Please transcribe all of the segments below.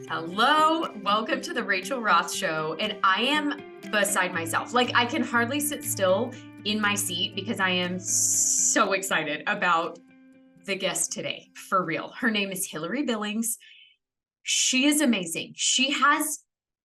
Hello, welcome to the Rachel Roth Show. And I am beside myself. Like, I can hardly sit still in my seat because I am so excited about the guest today, for real. Her name is Hilary Billings. She is amazing. She has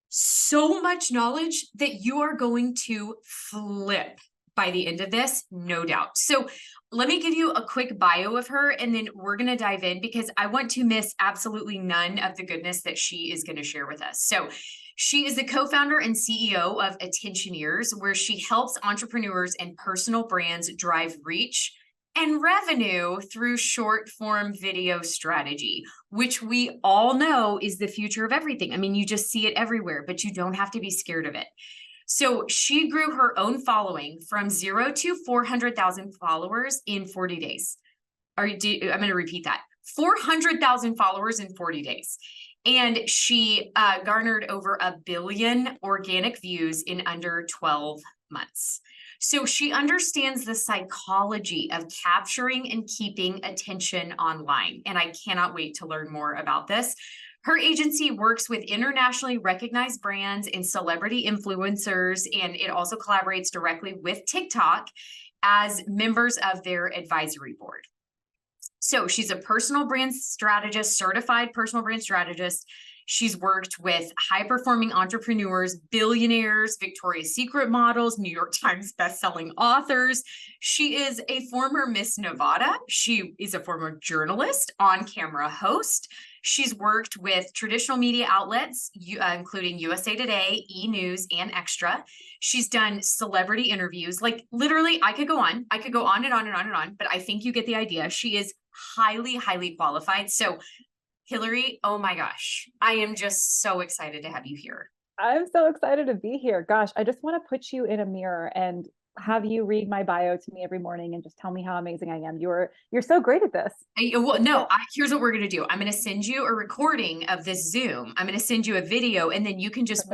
so much knowledge that you are going to flip by the end of this, no doubt. So let me give you a quick bio of her, and then we're going to dive in because I want to miss absolutely none of the goodness that she is going to share with us. So she is the co-founder and CEO of Attentioneers, where she helps entrepreneurs and personal brands drive reach and revenue through short form video strategy, which we all know is the future of everything. I mean, you just see it everywhere, but you don't have to be scared of it. So she grew her own following from 0 to 400,000 followers in 40 days. I'm going to repeat that. 400,000 followers in 40 days. And she garnered over 1 billion organic views in under 12 months. So she understands the psychology of capturing and keeping attention online. And I cannot wait to learn more about this. Her agency works with internationally recognized brands and celebrity influencers, and it also collaborates directly with TikTok as members of their advisory board. So she's a personal brand strategist, certified personal brand strategist. She's worked with high-performing entrepreneurs, billionaires, Victoria's Secret models, New York Times bestselling authors. She is a former Miss Nevada. She is a former journalist, on-camera host. She's worked with traditional media outlets, including USA Today, E! News, and Extra. She's done celebrity interviews. Like, literally, I could go on. I could go on and on and on and on, but I think you get the idea. She is highly, highly qualified. So Hilary, oh my gosh, I am just so excited to have you here. I'm so excited to be here. Gosh, I just want to put you in a mirror and have you read my bio to me every morning and just tell me how amazing I am. You're so great at this. Here's what we're going to do. I'm going to send you a recording of this Zoom. I'm going to send you a video, and then you can just,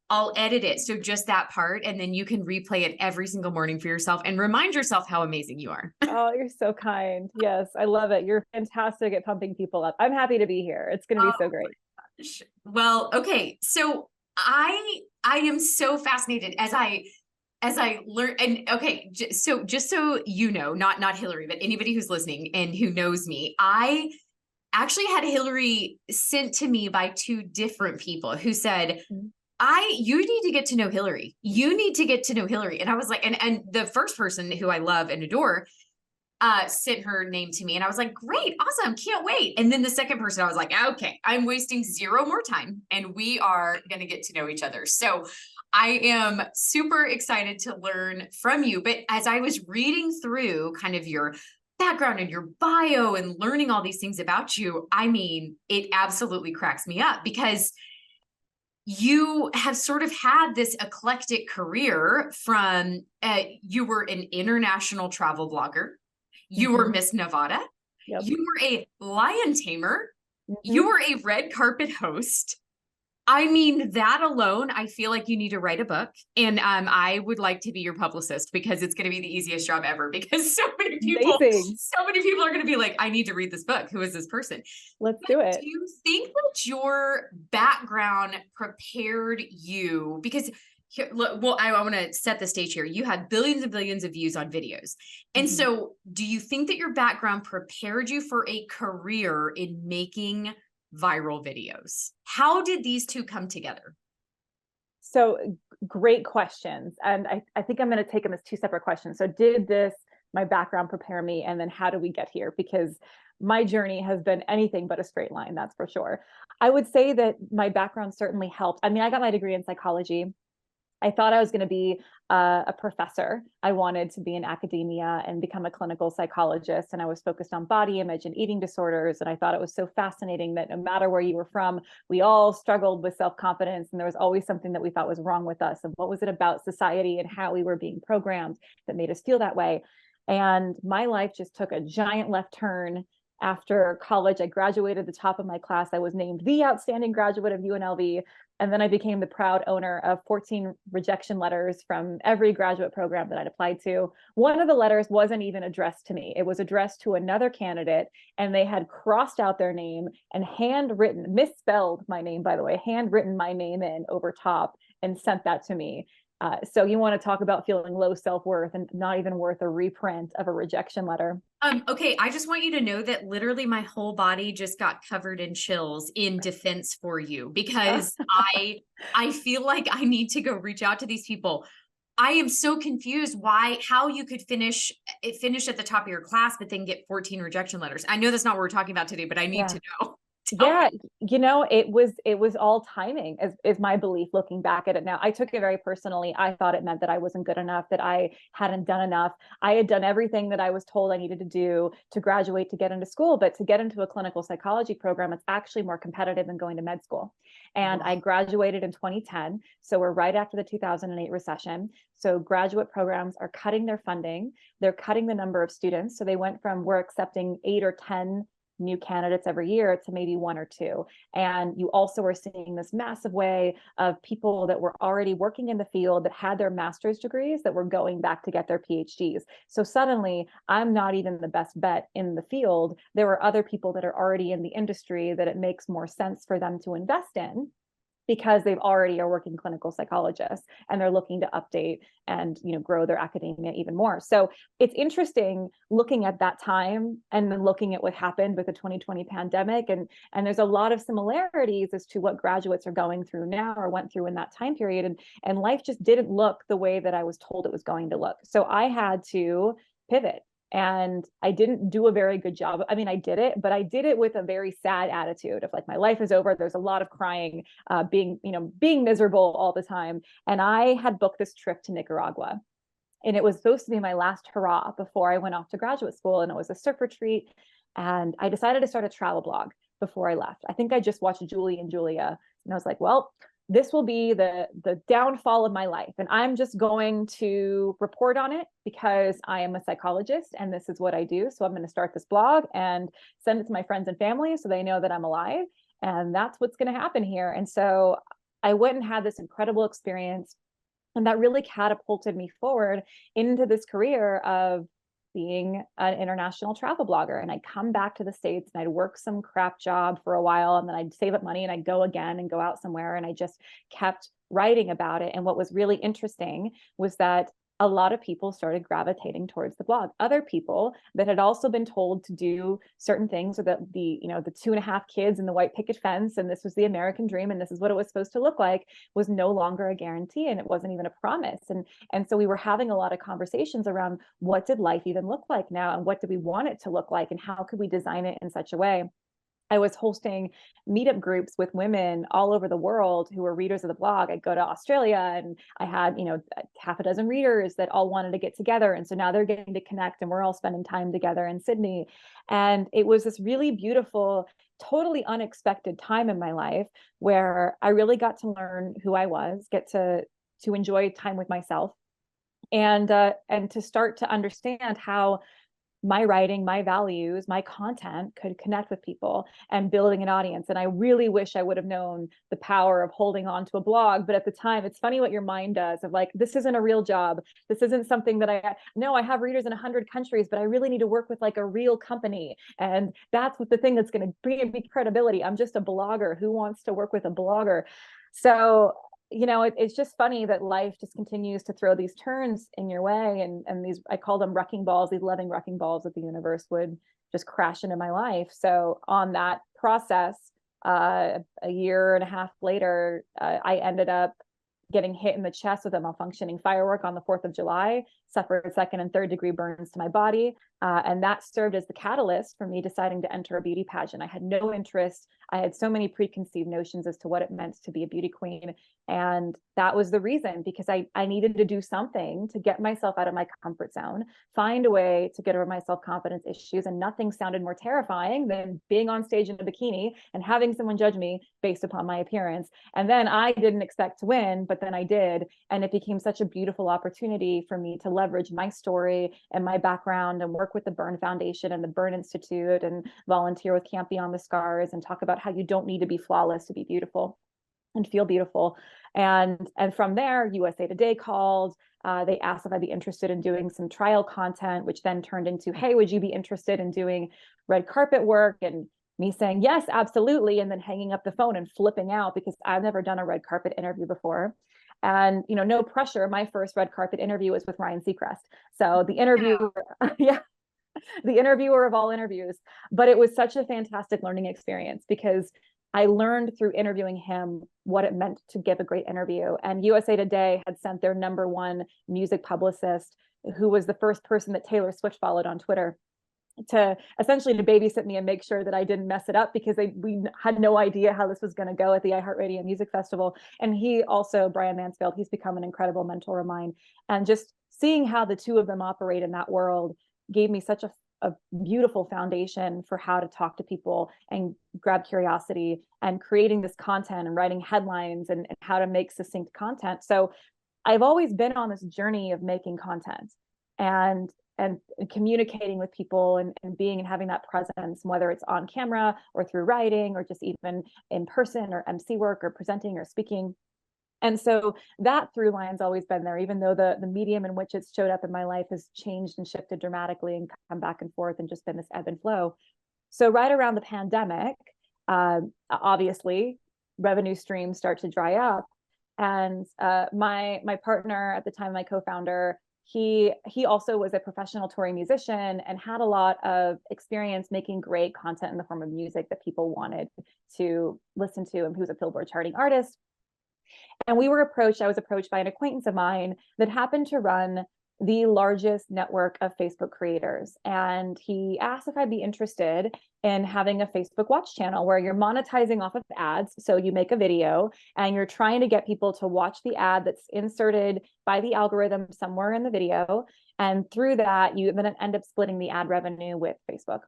I'll edit it. So just that part, and then you can replay it every single morning for yourself and remind yourself how amazing you are. Oh, you're so kind. Yes, I love it. You're fantastic at pumping people up. I'm happy to be here. It's going to be so great. Well, okay. So I am so fascinated as I learn, and okay, so just so you know, not Hilary, but anybody who's listening and who knows me, I actually had Hilary sent to me by 2 different people who said, you need to get to know Hilary. You need to get to know Hilary. And I was like, and the first person who I love and adore sent her name to me, and I was like, great, awesome, can't wait. And then the second person, I was like, okay, I'm wasting 0 more time and we are going to get to know each other. So I am super excited to learn from you. But as I was reading through kind of your background and your bio and learning all these things about you, I mean, it absolutely cracks me up because you have sort of had this eclectic career from, you were an international travel blogger. You were Miss Nevada. Yep. You were a lion tamer. You were a red carpet host. I mean, that alone, I feel like you need to write a book. And I would like to be your publicist because it's going to be the easiest job ever because so many people are going to be like, I need to read this book. Who is this person? Let's do it. Do you think that your background prepared you? Because I want to set the stage here. You had billions and billions of views on videos. And so do you think that your background prepared you for a career in making viral videos? How did these 2 come together? So great questions. And I think I'm going to take them as 2 separate questions. So did my background prepare me? And then how do we get here? Because my journey has been anything but a straight line, that's for sure. I would say that my background certainly helped. I mean, I got my degree in psychology. I thought I was going to be a professor. I wanted to be in academia and become a clinical psychologist. And I was focused on body image and eating disorders. And I thought it was so fascinating that no matter where you were from, we all struggled with self-confidence. And there was always something that we thought was wrong with us. And what was it about society and how we were being programmed that made us feel that way? And my life just took a giant left turn. After college, I graduated at the top of my class. I was named the outstanding graduate of UNLV. And then I became the proud owner of 14 rejection letters from every graduate program that I'd applied to. One of the letters wasn't even addressed to me. It was addressed to another candidate, and they had crossed out their name and handwritten, misspelled my name, by the way, handwritten my name in over top and sent that to me. So you want to talk about feeling low self-worth and not even worth a reprint of a rejection letter. Okay, I just want you to know that literally my whole body just got covered in chills in defense for you, because I feel like I need to go reach out to these people. I am so confused how you could finish at the top of your class, but then get 14 rejection letters. I know that's not what we're talking about today, but I need to know. Yeah, it was all timing, is my belief looking back at it now. I took it very personally. I thought it meant that I wasn't good enough, that I hadn't done enough. I had done everything that I was told I needed to do to graduate, to get into school, but to get into a clinical psychology program, it's actually more competitive than going to med school. And I graduated in 2010. So we're right after the 2008 recession. So graduate programs are cutting their funding. They're cutting the number of students. So they went from, we're accepting 8 or 10 new candidates every year to maybe 1 or 2. And you also are seeing this massive way of people that were already working in the field that had their master's degrees that were going back to get their PhDs. So suddenly I'm not even the best bet in the field. There are other people that are already in the industry that it makes more sense for them to invest in, because they've already are working clinical psychologists and they're looking to update and grow their academia even more. So it's interesting looking at that time and then looking at what happened with the 2020 pandemic, and there's a lot of similarities as to what graduates are going through now or went through in that time period, and life just didn't look the way that I was told it was going to look. So I had to pivot. And I didn't do a very good job. I mean, I did it, but I did it with a very sad attitude of like, my life is over. There's a lot of crying, being miserable all the time. And I had booked this trip to Nicaragua. And it was supposed to be my last hurrah before I went off to graduate school. And it was a surf retreat. And I decided to start a travel blog before I left. I think I just watched Julie and Julia. And I was like, well, this will be the downfall of my life. And I'm just going to report on it because I am a psychologist and this is what I do. So I'm going to start this blog and send it to my friends and family so they know that I'm alive. And that's what's going to happen here. And so I went and had this incredible experience. And that really catapulted me forward into this career of being an international travel blogger. And I'd come back to the States and I'd work some crap job for a while, and then I'd save up money and I'd go again and go out somewhere. And I just kept writing about it. And what was really interesting was that a lot of people started gravitating towards the blog. Other people that had also been told to do certain things, or that the 2.5 kids and the white picket fence, and this was the American dream, and this is what it was supposed to look like, was no longer a guarantee, and it wasn't even a promise. And so we were having a lot of conversations around what did life even look like now, and what do we want it to look like, and how could we design it in such a way. I was hosting meetup groups with women all over the world who were readers of the blog. I'd go to Australia and I had, half a dozen readers that all wanted to get together. And so now they're getting to connect and we're all spending time together in Sydney. And it was this really beautiful, totally unexpected time in my life where I really got to learn who I was, get to enjoy time with myself, and to start to understand how my writing, my values, my content could connect with people and building an audience. And I really wish I would have known the power of holding on to a blog. But at the time, it's funny what your mind does of like, this isn't a real job. This isn't something that I have readers in 100 countries, but I really need to work with like a real company. And that's what the thing that's going to bring me credibility. I'm just a blogger. Who wants to work with a blogger? So it's just funny that life just continues to throw these turns in your way, and these, I call them wrecking balls, these loving wrecking balls that the universe would just crash into my life. So on that process, a year and a half later, I ended up getting hit in the chest with a malfunctioning firework on the 4th of July, suffered 2nd and 3rd degree burns to my body. And that served as the catalyst for me deciding to enter a beauty pageant. I had no interest. I had so many preconceived notions as to what it meant to be a beauty queen. And that was the reason, because I needed to do something to get myself out of my comfort zone, find a way to get over my self-confidence issues. And nothing sounded more terrifying than being on stage in a bikini and having someone judge me based upon my appearance. And then I didn't expect to win, but then I did. And it became such a beautiful opportunity for me to leverage my story and my background and work with the Burn Foundation and the Burn Institute and volunteer with Camp Beyond the Scars and talk about how you don't need to be flawless to be beautiful. and feel beautiful. And from there, USA Today called. They asked if I'd be interested in doing some trial content, which then turned into, hey, would you be interested in doing red carpet work? And me saying, yes, absolutely. And then hanging up the phone and flipping out because I've never done a red carpet interview before. And, you know, no pressure. My first red carpet interview was with Ryan Seacrest. So the interviewer, yeah, the interviewer of all interviews. But it was such a fantastic learning experience because I learned through interviewing him what it meant to give a great interview. And USA Today had sent their #1 music publicist, who was the first person that Taylor Swift followed on Twitter, to essentially to babysit me and make sure that I didn't mess it up, because we had no idea how this was going to go at the iHeartRadio Music Festival. And he also, Brian Mansfield, he's become an incredible mentor of mine. And just seeing how the two of them operate in that world gave me such a beautiful foundation for how to talk to people and grab curiosity, and creating this content and writing headlines, and how to make succinct content. So I've always been on this journey of making content and communicating with people, and being and having that presence, whether it's on camera or through writing or just even in person or MC work or presenting or speaking. And so that through line's always been there, even though the medium in which it's showed up in my life has changed and shifted dramatically and come back and forth and just been this ebb and flow. So right around the pandemic, obviously revenue streams start to dry up. And my partner at the time, my co-founder, he also was a professional touring musician and had a lot of experience making great content in the form of music that people wanted to listen to. And he was a Billboard charting artist. And I was approached by an acquaintance of mine that happened to run the largest network of Facebook creators. And he asked if I'd be interested in having a Facebook watch channel where you're monetizing off of ads. So you make a video and you're trying to get people to watch the ad that's inserted by the algorithm somewhere in the video. And through that, you then end up splitting the ad revenue with Facebook.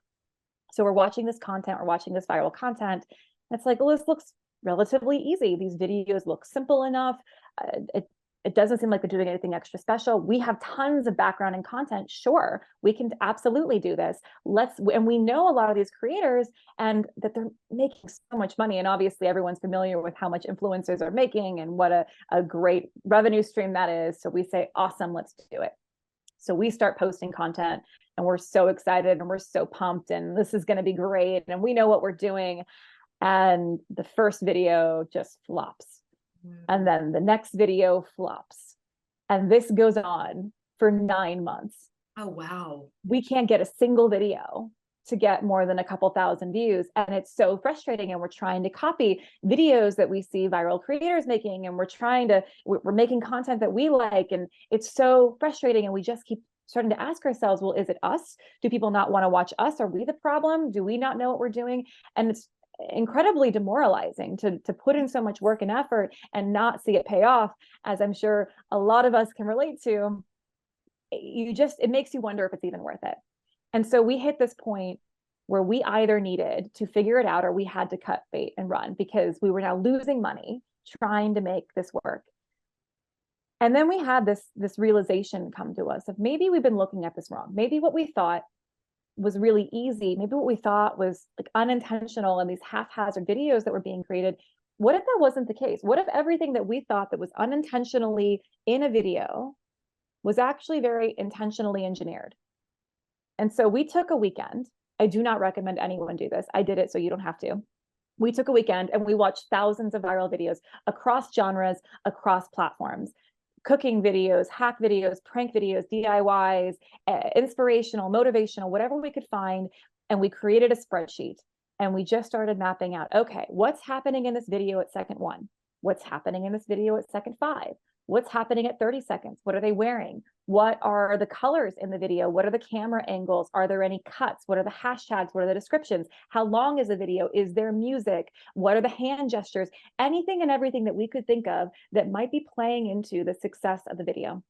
So we're watching this content, we're watching this viral content. And it's like, well, this looks relatively easy. These videos look simple enough. It doesn't seem like they're doing anything extra special. We have tons of background and content. Sure, we can absolutely do this. And we know a lot of these creators and that they're making so much money. And obviously everyone's familiar with how much influencers are making and what a great revenue stream that is. So we say, awesome, let's do it. So we start posting content and we're so excited and we're so pumped and this is going to be great. And we know what we're doing. And the first video just flops. And then the next video flops. And this goes on for 9 months. Oh, wow. We can't get a single video to get more than a couple thousand views. And it's so frustrating. And we're trying to copy videos that we see viral creators making. And we're making content that we like. And it's so frustrating. And we just keep starting to ask ourselves, well, is it us? Do people not want to watch us? Are we the problem? Do we not know what we're doing? And it's incredibly demoralizing to put in so much work and effort and not see it pay off, as I'm sure a lot of us can relate to. It makes you wonder if it's even worth it. And so we hit this point where we either needed to figure it out or we had to cut bait and run, because we were now losing money trying to make this work. And then we had this realization come to us of maybe we've been looking at this wrong. Maybe what we thought was really easy, maybe what we thought was like unintentional and these haphazard videos that were being created, what if that wasn't the case? What if everything that we thought that was unintentionally in a video was actually very intentionally engineered? And so we took a weekend. I do not recommend anyone do this. I did it so you don't have to. We took a weekend and we watched thousands of viral videos across genres, across platforms. Cooking videos, hack videos, prank videos, DIYs, inspirational, motivational, whatever we could find. And we created a spreadsheet and we just started mapping out, okay, what's happening in this video at second 1? What's happening in this video at second 5? What's happening at 30 seconds? What are they wearing? What are the colors in the video? What are the camera angles? Are there any cuts? What are the hashtags? What are the descriptions? How long is the video? Is there music? What are the hand gestures? Anything and everything that we could think of that might be playing into the success of the video.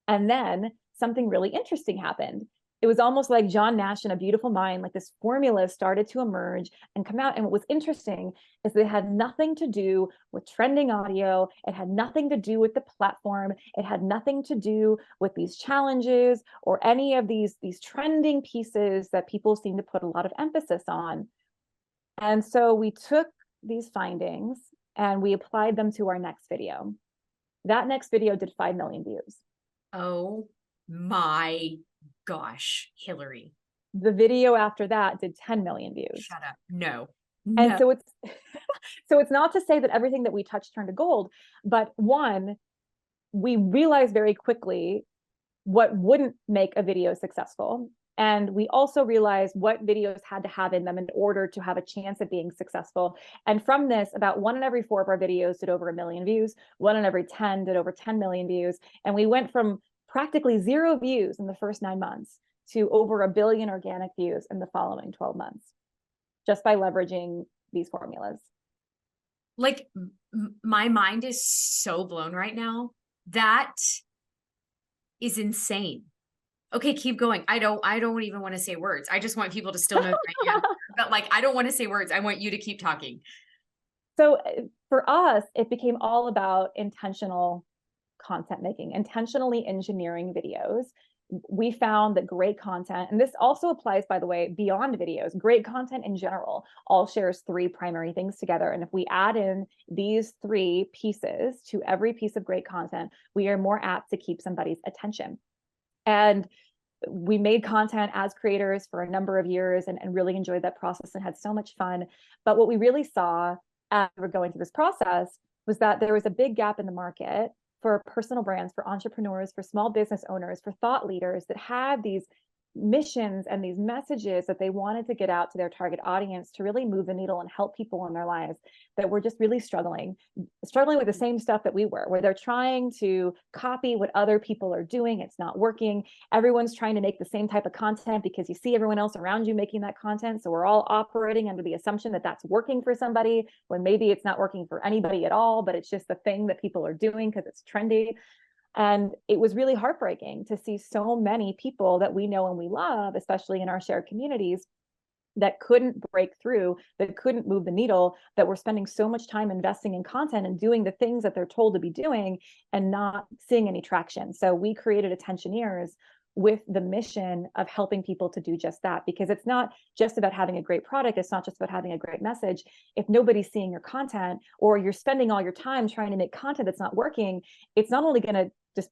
And then something really interesting happened. It was almost like John Nash in A Beautiful Mind, like this formula started to emerge and come out. And what was interesting is that it had nothing to do with trending audio. It had nothing to do with the platform. It had nothing to do with these challenges or any of these trending pieces that people seem to put a lot of emphasis on. And so we took these findings and we applied them to our next video. That next video did 5 million views. Oh my gosh, Hilary. The video after that did 10 million views. Shut up. No. And No. so it's so it's not to say that everything that we touch turned to gold, but one, we realized very quickly what wouldn't make a video successful. And we also realized what videos had to have in them in order to have a chance at being successful. And from this, about 1 in every 4 of our videos did over 1 million views, 1 in every 10 did over 10 million views. And we went from practically 0 views in the first 9 months to over 1 billion organic views in the following 12 months, just by leveraging these formulas. Like my mind is so blown right now. That is insane. Okay, keep going. I don't even want to say words. I just want people to still know that I am. But like, I don't want to say words. I want you to keep talking. So for us, it became all about intentional content making, intentionally engineering videos. We found that great content, and this also applies, by the way, beyond videos, great content in general all shares 3 primary things together. And if we add in these 3 pieces to every piece of great content, we are more apt to keep somebody's attention. And we made content as creators for a number of years and really enjoyed that process and had so much fun. But what we really saw as we were going through this process was that there was a big gap in the market for personal brands, for entrepreneurs, for small business owners, for thought leaders that had these missions and these messages that they wanted to get out to their target audience to really move the needle and help people in their lives that were just really struggling with the same stuff that we were, where they're trying to copy what other people are doing. It's not working. Everyone's trying to make the same type of content because you see everyone else around you making that content. So we're all operating under the assumption that that's working for somebody when maybe it's not working for anybody at all, but it's just the thing that people are doing because it's trendy. And it was really heartbreaking to see so many people that we know and we love, especially in our shared communities, that couldn't break through, that couldn't move the needle, that were spending so much time investing in content and doing the things that they're told to be doing and not seeing any traction. So we created Attentioneers with the mission of helping people to do just that, because it's not just about having a great product. It's not just about having a great message. If nobody's seeing your content, or you're spending all your time trying to make content that's not working, it's not only going to just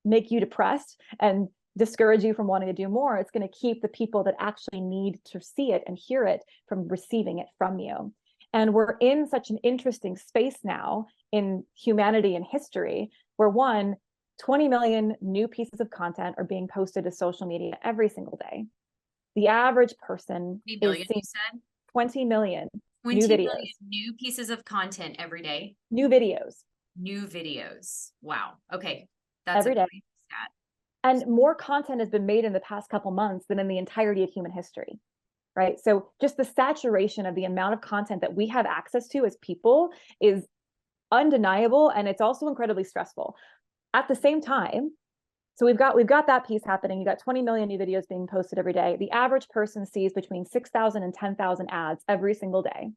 make you depressed and discourage you from wanting to do more, it's going to keep the people that actually need to see it and hear it from receiving it from you. And we're in such an interesting space now in humanity and history, where 20 million new pieces of content are being posted to social media every single day. The average person is seeing 20 million 20 new videos. million new pieces of content every day. New videos. New videos. Wow. Okay. That's every day. Stat. And more content has been made in the past couple months than in the entirety of human history, right? So just the saturation of the amount of content that we have access to as people is undeniable, and it's also incredibly stressful. At the same time, so we've got that piece happening. You got 20 million new videos being posted every day. The average person sees between 6,000 and 10,000 ads every single day.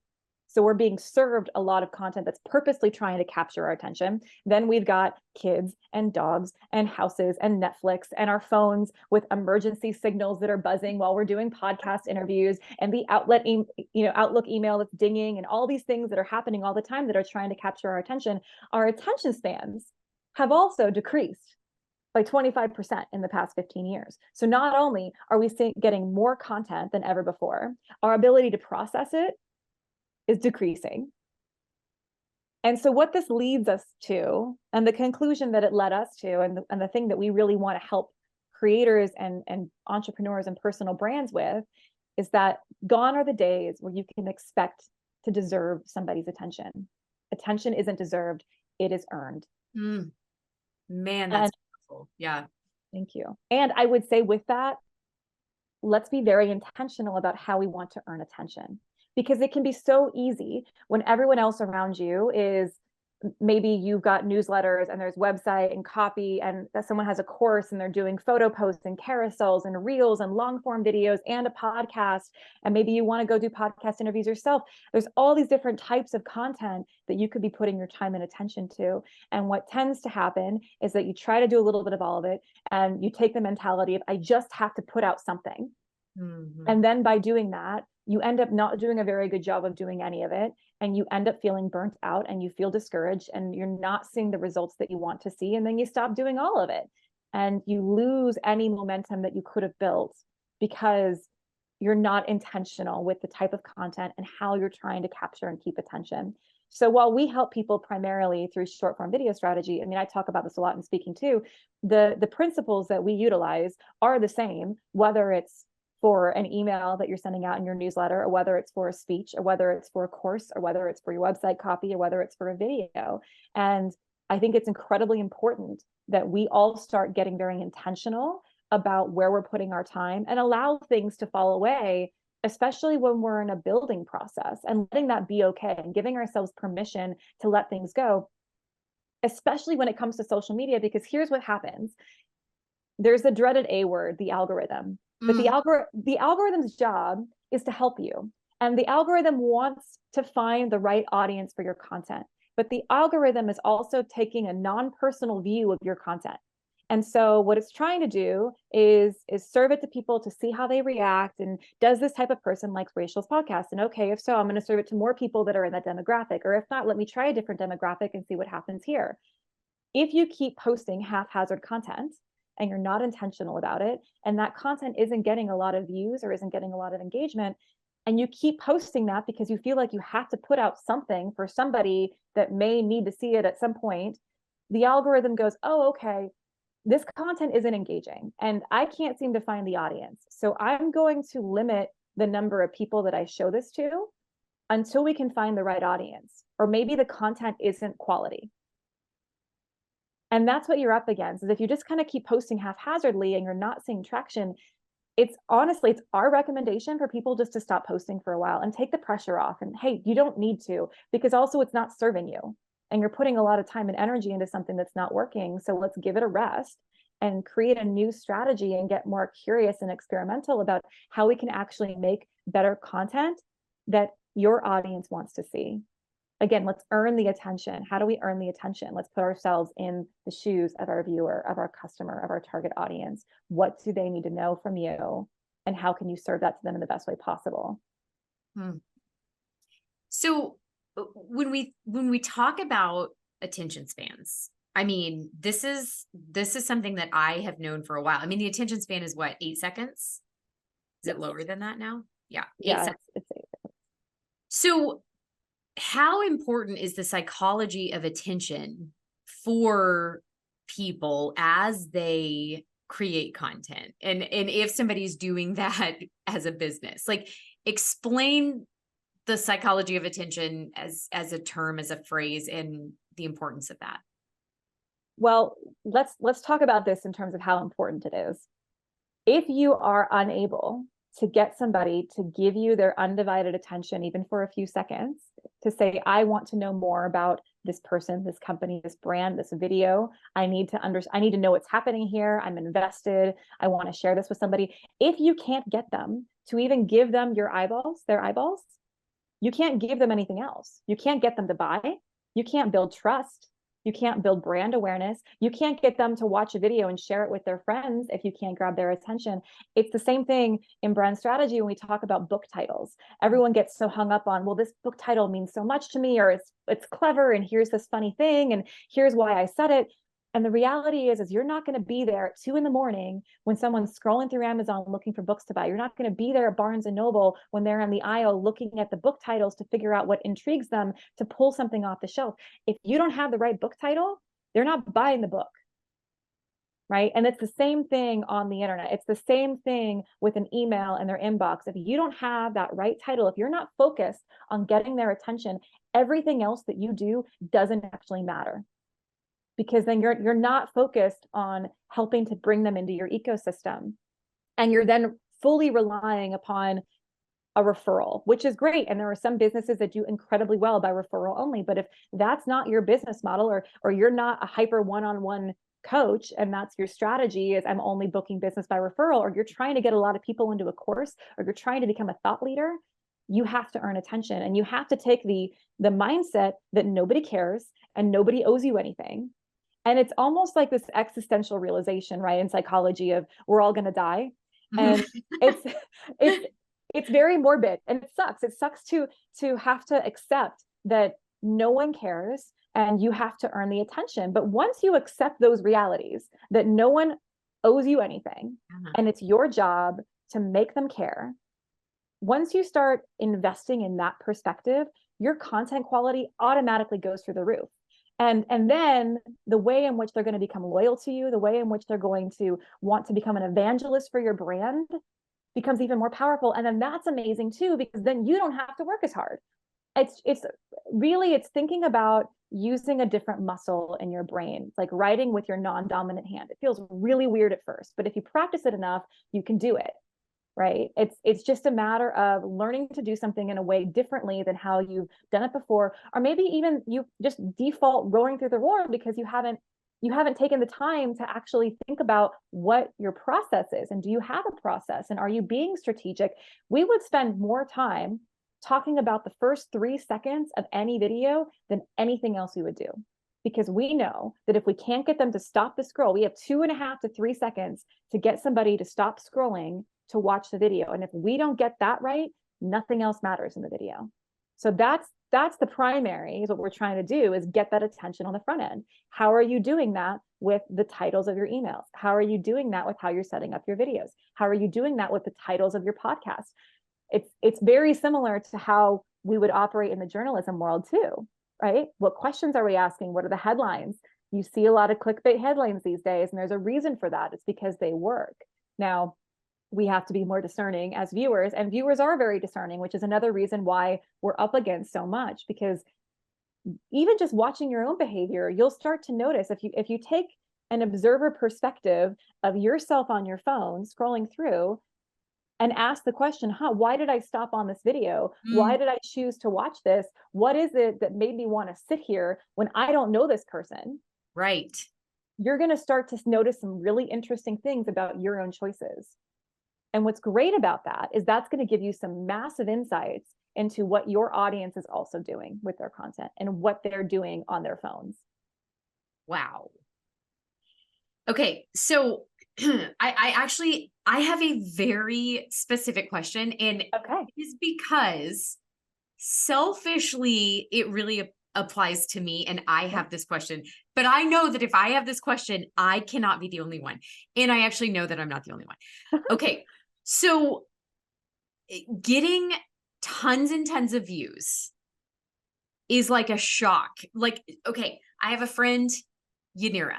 So we're being served a lot of content that's purposely trying to capture our attention. Then we've got kids and dogs and houses and Netflix and our phones with emergency signals that are buzzing while we're doing podcast interviews, and the Outlook email that's dinging, and all these things that are happening all the time that are trying to capture our attention. Our attention spans have also decreased by 25% in the past 15 years. So not only are we getting more content than ever before, our ability to process it is decreasing. And so what this leads us to, and the conclusion that it led us to, and the thing that we really want to help creators and entrepreneurs and personal brands with, is that gone are the days where you can expect to deserve somebody's attention. Attention isn't deserved, it is earned. Man, that's beautiful. Yeah. Thank you. And I would say with that, let's be very intentional about how we want to earn attention. Because it can be so easy when everyone else around you is, maybe you've got newsletters and there's website and copy, and that someone has a course and they're doing photo posts and carousels and reels and long form videos and a podcast. And maybe you want to go do podcast interviews yourself. There's all these different types of content that you could be putting your time and attention to. And what tends to happen is that you try to do a little bit of all of it, and you take the mentality of, I just have to put out something. And then by doing that, you end up not doing a very good job of doing any of it, and you end up feeling burnt out and you feel discouraged and you're not seeing the results that you want to see, and then you stop doing all of it and you lose any momentum that you could have built because you're not intentional with the type of content and how you're trying to capture and keep attention. So while we help people primarily through short form video strategy, I mean, I talk about this a lot in speaking too, the principles that we utilize are the same, whether it's for an email that you're sending out in your newsletter, or whether it's for a speech, or whether it's for a course, or whether it's for your website copy, or whether it's for a video. And I think it's incredibly important that we all start getting very intentional about where we're putting our time and allow things to fall away, especially when we're in a building process, and letting that be okay and giving ourselves permission to let things go, especially when it comes to social media, because here's what happens. There's the dreaded A word, the algorithm. But the algorithm's job is to help you. And the algorithm wants to find the right audience for your content. But the algorithm is also taking a non-personal view of your content. And so what it's trying to do is serve it to people to see how they react. And does this type of person like Rachel's podcast? And okay, if so, I'm going to serve it to more people that are in that demographic. Or if not, let me try a different demographic and see what happens here. If you keep posting haphazard content and you're not intentional about it, and that content isn't getting a lot of views or isn't getting a lot of engagement, and you keep posting that because you feel like you have to put out something for somebody that may need to see it at some point, the algorithm goes, oh, okay, this content isn't engaging and I can't seem to find the audience. So I'm going to limit the number of people that I show this to until we can find the right audience, or maybe the content isn't quality. And that's what you're up against, is if you just kind of keep posting haphazardly and you're not seeing traction, it's our recommendation for people just to stop posting for a while and take the pressure off. And hey, you don't need to, because also it's not serving you and you're putting a lot of time and energy into something that's not working. So let's give it a rest and create a new strategy and get more curious and experimental about how we can actually make better content that your audience wants to see. Again, let's earn the attention. How do we earn the attention? Let's put ourselves in the shoes of our viewer, of our customer, of our target audience. What do they need to know from you? And how can you serve that to them in the best way possible? So when we talk about attention spans, I mean, this is something that I have known for a while. I mean, the attention span is what, 8 seconds? Is it lower than that now? Yeah. 8 seconds. It's 8 seconds. So how important is the psychology of attention for people as they create content? And if somebody's doing that as a business, like, explain the psychology of attention as a term, as a phrase, and the importance of that. Well, let's talk about this in terms of how important it is. If you are unable to get somebody to give you their undivided attention, even for a few seconds, to say, I want to know more about this person, this company, this brand, this video. I need to know what's happening here. I'm invested. I want to share this with somebody. If you can't get them to even give them their eyeballs, you can't give them anything else. You can't get them to buy. You can't build trust. You can't build brand awareness. You can't get them to watch a video and share it with their friends if you can't grab their attention. It's the same thing in brand strategy when we talk about book titles. Everyone gets so hung up on, well, this book title means so much to me, or it's clever, and here's this funny thing, and here's why I said it. And the reality is you're not going to be there at 2 a.m. when someone's scrolling through Amazon looking for books to buy. You're not going to be there at Barnes and Noble when they're on the aisle looking at the book titles to figure out what intrigues them to pull something off the shelf. If you don't have the right book title, they're not buying the book, right? And it's the same thing on the internet. It's the same thing with an email in their inbox. If you don't have that right title, if you're not focused on getting their attention, everything else that you do doesn't actually matter. Because then you're not focused on helping to bring them into your ecosystem. And you're then fully relying upon a referral, which is great. And there are some businesses that do incredibly well by referral only. But if that's not your business model, or you're not a hyper one-on-one coach, and that's your strategy is I'm only booking business by referral, or you're trying to get a lot of people into a course, or you're trying to become a thought leader, you have to earn attention. And you have to take the mindset that nobody cares and nobody owes you anything. And it's almost like this existential realization, right, in psychology of we're all going to die. And it's It's very morbid, and it sucks. It sucks to have to accept that no one cares and you have to earn the attention. But once you accept those realities, that no one owes you anything, and it's your job to make them care, once you start investing in that perspective, your content quality automatically goes through the roof. And then the way in which they're going to become loyal to you, the way in which they're going to want to become an evangelist for your brand becomes even more powerful. And then that's amazing too, because then you don't have to work as hard. It's really, it's thinking about using a different muscle in your brain, like writing with your non-dominant hand. It feels really weird at first, but if you practice it enough, you can do it. Right? It's just a matter of learning to do something in a way differently than how you've done it before, or maybe even you just default rolling through the roar because you haven't taken the time to actually think about what your process is, and do you have a process, and are you being strategic? We would spend more time talking about the first 3 seconds of any video than anything else we would do, because we know that if we can't get them to stop the scroll, we have 2.5 to 3 seconds to get somebody to stop scrolling to watch the video. And if we don't get that right, nothing else matters in the video. So that's the primary, is what we're trying to do, is get that attention on the front end. How are you doing that with the titles of your emails? How are you doing that with how you're setting up your videos? How are you doing that with the titles of your podcast? It's very similar to how we would operate in the journalism world too, right? What questions are we asking? What are the headlines? You see a lot of clickbait headlines these days, and there's a reason for that. It's because they work. Now, we have to be more discerning as viewers, and viewers are very discerning, which is another reason why we're up against so much, because even just watching your own behavior, you'll start to notice, if you take an observer perspective of yourself on your phone scrolling through and ask the question, why did I stop on this video? Why did I choose to watch this? What is it that made me want to sit here when I don't know this person? Right. You're going to start to notice some really interesting things about your own choices. And what's great about that is that's going to give you some massive insights into what your audience is also doing with their content and what they're doing on their phones. Wow. Okay. So I have a very specific question, and okay, it's because selfishly, it really applies to me, and I have this question, but I know that if I have this question, I cannot be the only one. And I actually know that I'm not the only one. Okay. So getting tons and tons of views is like a shock. Like, okay, I have a friend, Yanira.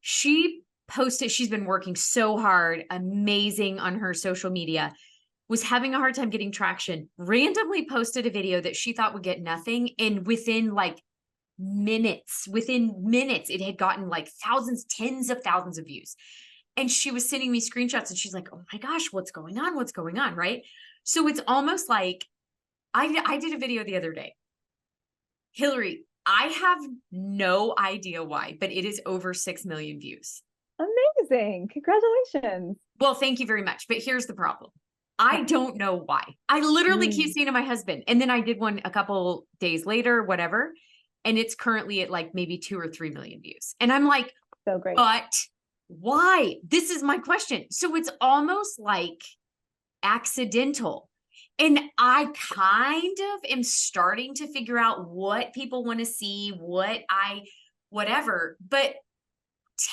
She posted, she's been working so hard, amazing on her social media, was having a hard time getting traction, randomly posted a video that she thought would get nothing. And within minutes, it had gotten like thousands, tens of thousands of views. And she was sending me screenshots, and she's like, oh my gosh, what's going on? What's going on? Right. So it's almost like I did a video the other day. Hilary, I have no idea why, but it is over 6 million views. Amazing. Congratulations. Well, thank you very much. But here's the problem. I don't know why. I literally keep saying to my husband, and then I did one a couple days later, whatever. And it's currently at like maybe 2 or 3 million views. And I'm like, so great. But why? This is my question. So it's almost like accidental. And I kind of am starting to figure out what people want to see, whatever. But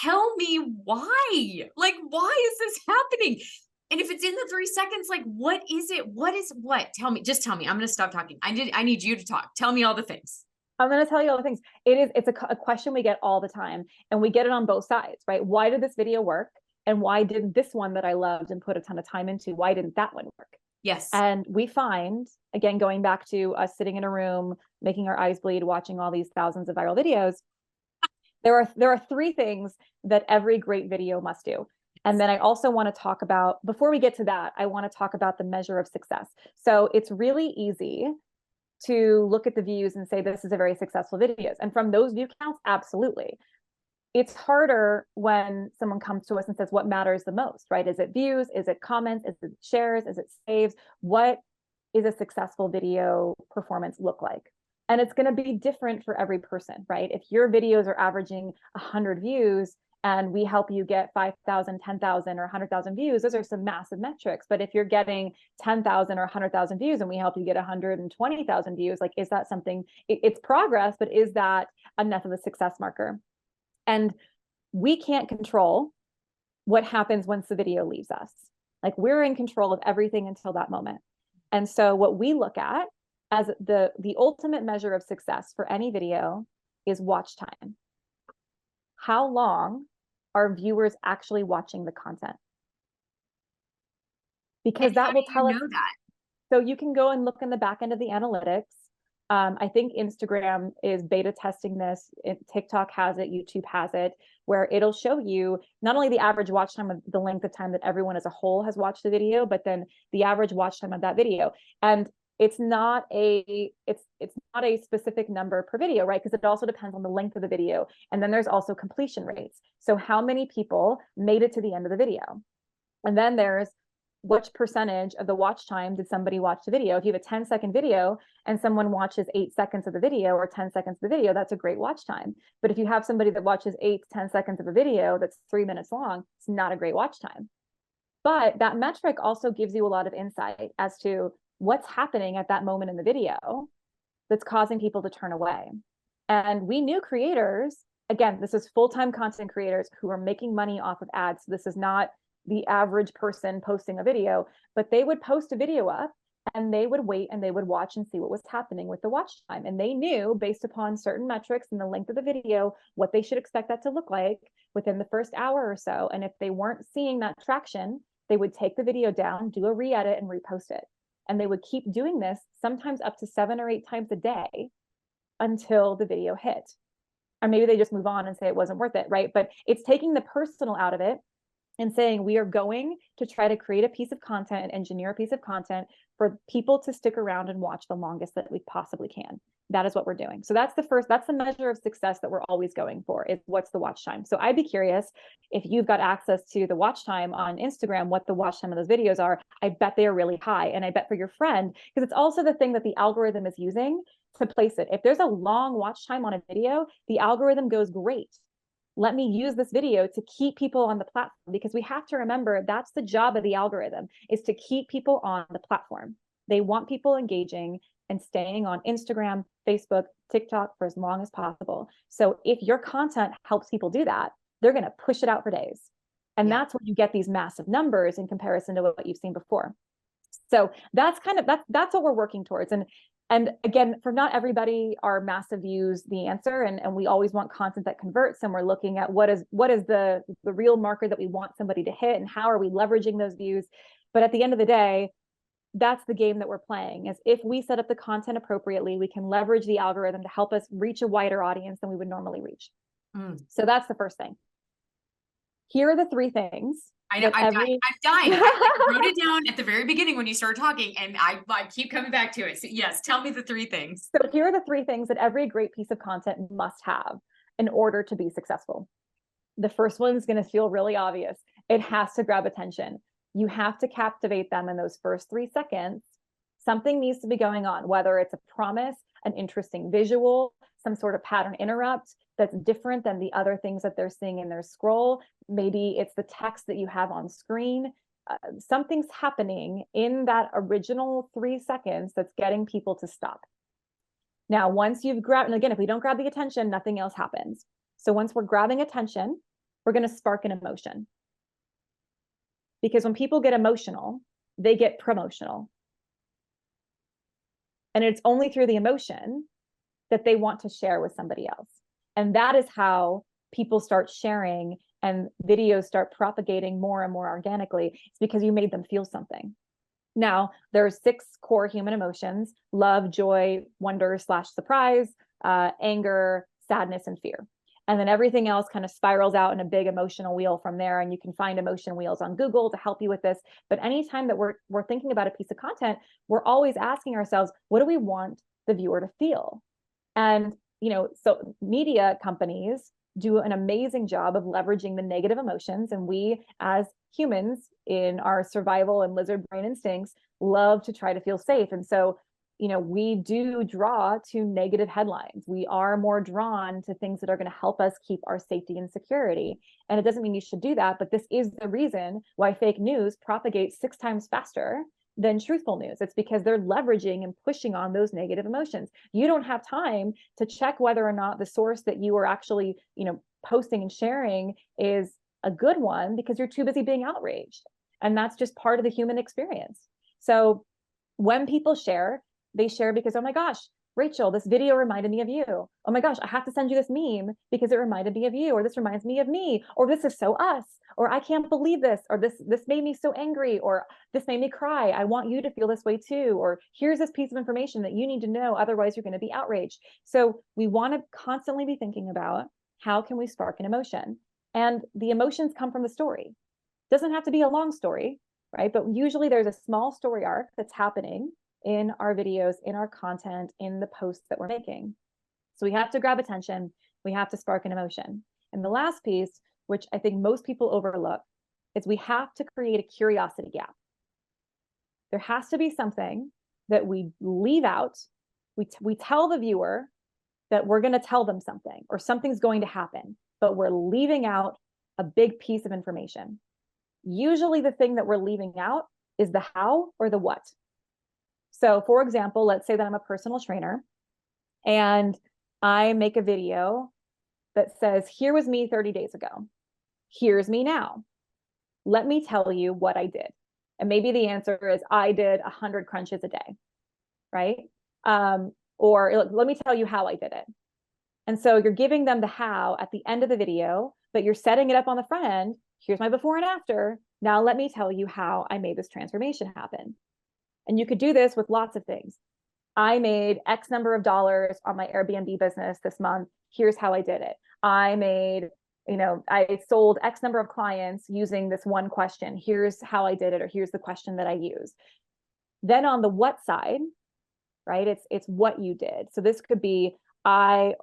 tell me why. Like, why is this happening? And if it's in the 3 seconds, like, what is it? What? Tell me. Just tell me. I'm going to stop talking. I need you to talk. Tell me all the things. I'm going to tell you all the things. It's a question we get all the time, and we get it on both sides, right? Why did this video work? And why didn't this one that I loved and put a ton of time into, why didn't that one work? Yes. And we find, again, going back to us sitting in a room, making our eyes bleed, watching all these thousands of viral videos, there are 3 things that every great video must do. And then I also want to talk about, before we get to that, I want to talk about the measure of success. So it's really easy to look at the views and say, this is a very successful video. And from those view counts, absolutely. It's harder when someone comes to us and says, what matters the most, right? Is it views? Is it comments? Is it shares? Is it saves? What is a successful video performance look like? And it's going to be different for every person, right? If your videos are averaging 100 views and we help you get 5,000, 10,000, or 100,000 views, those are some massive metrics. But if you're getting 10,000 or 100,000 views and we help you get 120,000 views, like, is that something, it's progress, but is that enough of a success marker? And we can't control what happens once the video leaves us. Like, we're in control of everything until that moment. And so what we look at as the ultimate measure of success for any video is watch time. How long are viewers actually watching the content? Because that will tell us. That? So you can go and look in the back end of the analytics. I think Instagram is beta testing this. TikTok has it, YouTube has it, where it'll show you not only the average watch time of the length of time that everyone as a whole has watched the video, but then the average watch time of that video. And it's not a specific number per video, right? Because it also depends on the length of the video. And then there's also completion rates. So how many people made it to the end of the video? And then there's which percentage of the watch time did somebody watch the video? If you have a 10-second video and someone watches 8 seconds of the video or 10 seconds of the video, that's a great watch time. But if you have somebody that watches 8 to 10 seconds of a video that's 3 minutes long, it's not a great watch time. But that metric also gives you a lot of insight as to what's happening at that moment in the video that's causing people to turn away. And we knew creators, again, this is full-time content creators who are making money off of ads. So this is not the average person posting a video, but they would post a video up and they would wait and they would watch and see what was happening with the watch time. And they knew, based upon certain metrics and the length of the video, what they should expect that to look like within the first hour or so. And if they weren't seeing that traction, they would take the video down, do a re-edit, and repost it. And they would keep doing this, sometimes up to 7 or 8 times a day, until the video hit. Or maybe they just move on and say it wasn't worth it, right? But it's taking the personal out of it and saying, we are going to try to create a piece of content and engineer a piece of content for people to stick around and watch the longest that we possibly can. That is what we're doing. So that's the measure of success that we're always going for, is what's the watch time. So I'd be curious, if you've got access to the watch time on Instagram, what the watch time of those videos are. I bet they are really high. And I bet for your friend, because it's also the thing that the algorithm is using to place it. If there's a long watch time on a video, the algorithm goes, great. Let me use this video to keep people on the platform, because we have to remember that's the job of the algorithm, is to keep people on the platform. They want people engaging and staying on Instagram, Facebook, TikTok for as long as possible. So if your content helps people do that, they're going to push it out for days. And that's when you get these massive numbers in comparison to what you've seen before. So that's that's what we're working towards. And again, for not everybody are massive views the answer, and we always want content that converts, and we're looking at what is the real marker that we want somebody to hit, and how are we leveraging those views. But at the end of the day, that's the game that we're playing, is if we set up the content appropriately, we can leverage the algorithm to help us reach a wider audience than we would normally reach. So that's the first thing. Here are the 3 things. I know, I'm dying. I wrote it down at the very beginning when you started talking, and I keep coming back to it. So yes, tell me the 3 things. So here are the 3 things that every great piece of content must have in order to be successful. The first one is going to feel really obvious. It has to grab attention. You have to captivate them in those first 3 seconds. Something needs to be going on, whether it's a promise, an interesting visual, some sort of pattern interrupt that's different than the other things that they're seeing in their scroll. Maybe it's the text that you have on screen. Something's happening in that original 3 seconds that's getting people to stop. Now, once you've grabbed, and again, if we don't grab the attention, nothing else happens. So once we're grabbing attention, we're going to spark an emotion. Because when people get emotional, they get promotional. And it's only through the emotion that they want to share with somebody else. And that is how people start sharing and videos start propagating more and more organically. It's because you made them feel something. Now, there's 6 core human emotions: love, joy, wonder / surprise, anger, sadness, and fear. And then everything else kind of spirals out in a big emotional wheel from there. And you can find emotion wheels on Google to help you with this. But anytime that we're thinking about a piece of content, we're always asking ourselves, what do we want the viewer to feel? And, so media companies do an amazing job of leveraging the negative emotions. And we, as humans, in our survival and lizard brain instincts, love to try to feel safe. And so we do draw to negative headlines. We are more drawn to things that are going to help us keep our safety and security. And it doesn't mean you should do that, but this is the reason why fake news propagates 6 times faster than truthful news. It's because they're leveraging and pushing on those negative emotions. You don't have time to check whether or not the source that you are actually, posting and sharing is a good one because you're too busy being outraged. And that's just part of the human experience. So when people share, they share because, oh my gosh, Rachel, this video reminded me of you. Oh my gosh, I have to send you this meme because it reminded me of you, or this reminds me of me, or this is so us, or I can't believe this, or this made me so angry, or this made me cry. I want you to feel this way too, or here's this piece of information that you need to know, otherwise you're going to be outraged. So we want to constantly be thinking about how can we spark an emotion? And the emotions come from the story. It doesn't have to be a long story, right? But usually there's a small story arc that's happening in our videos, in our content, in the posts that we're making. So we have to grab attention. We have to spark an emotion. And the last piece, which I think most people overlook, is we have to create a curiosity gap. There has to be something that we leave out. We tell the viewer that we're going to tell them something or something's going to happen, but we're leaving out a big piece of information. Usually the thing that we're leaving out is the how or the what. So for example, let's say that I'm a personal trainer and I make a video that says, here was me 30 days ago. Here's me now. Let me tell you what I did. And maybe the answer is I did 100 crunches a day, right? Or let me tell you how I did it. And so you're giving them the how at the end of the video, but you're setting it up on the front end. Here's my before and after. Now let me tell you how I made this transformation happen. And you could do this with lots of things. I made X number of dollars on my Airbnb business this month. Here's how I did it. I made, I sold X number of clients using this one question. Here's how I did it, or here's the question that I used. Then on the what side, right? It's what you did. So this could be or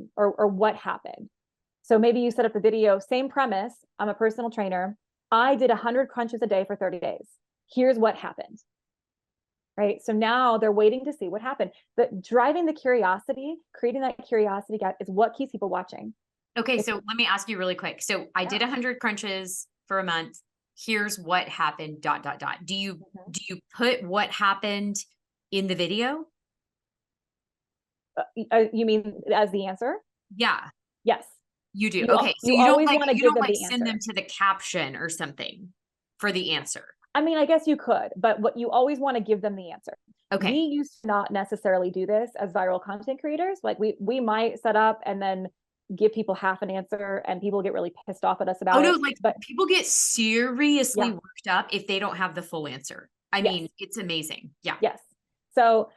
what happened. So maybe you set up the video, same premise. I'm a personal trainer. I did 100 crunches a day for 30 days. Here's what happened. Right? So now they're waiting to see what happened. But driving the curiosity, creating that curiosity gap is what keeps people watching. Okay, so let me ask you really quick. So I did 100 crunches for a month. Here's what happened, ... Do you put what happened in the video? You mean as the answer? Yeah. Yes. You do. You, okay. So you always want to give them the send answer. them to the caption or something for the answer. I mean, I guess you could, but what you always want to give them the answer. Okay. We used to not necessarily do this as viral content creators. Like we might set up and then give people half an answer and people get really pissed off at us about it. But people get seriously worked up if they don't have the full answer. I mean, it's amazing. Yeah. Yes. So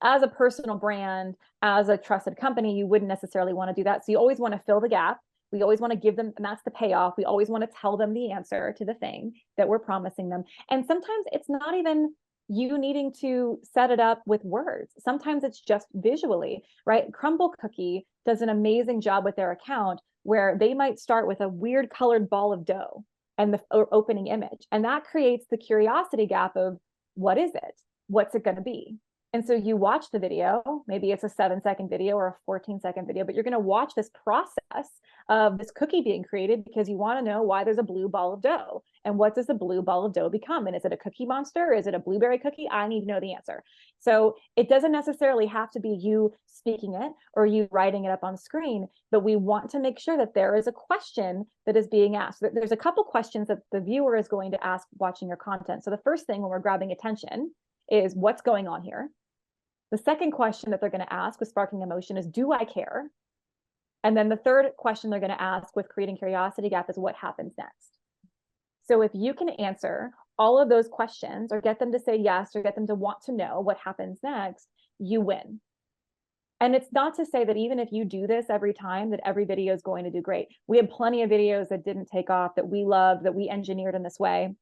as a personal brand, as a trusted company, you wouldn't necessarily want to do that. So you always want to fill the gap. We always want to give them, and that's the payoff. We always want to tell them the answer to the thing that we're promising them. And sometimes it's not even you needing to set it up with words. Sometimes it's just visually, right? Crumble Cookie does an amazing job with their account where they might start with a weird colored ball of dough and the opening image. And that creates the curiosity gap of what is it? What's it going to be? And so you watch the video, maybe it's a 7-second video or a 14-second video, but you're going to watch this process of this cookie being created because you want to know why there's a blue ball of dough and what does the blue ball of dough become? And is it a cookie monster? Is it a blueberry cookie? I need to know the answer. So it doesn't necessarily have to be you speaking it or you writing it up on screen, but we want to make sure that there is a question that is being asked. There's a couple questions that the viewer is going to ask watching your content. So the first thing when we're grabbing attention is what's going on here? The second question that they're going to ask with sparking emotion is, do I care? And then the third question they're going to ask with creating curiosity gap is what happens next? So if you can answer all of those questions or get them to say yes or get them to want to know what happens next, you win. And it's not to say that even if you do this every time, that every video is going to do great. We have plenty of videos that didn't take off, that we love, that we engineered in this way.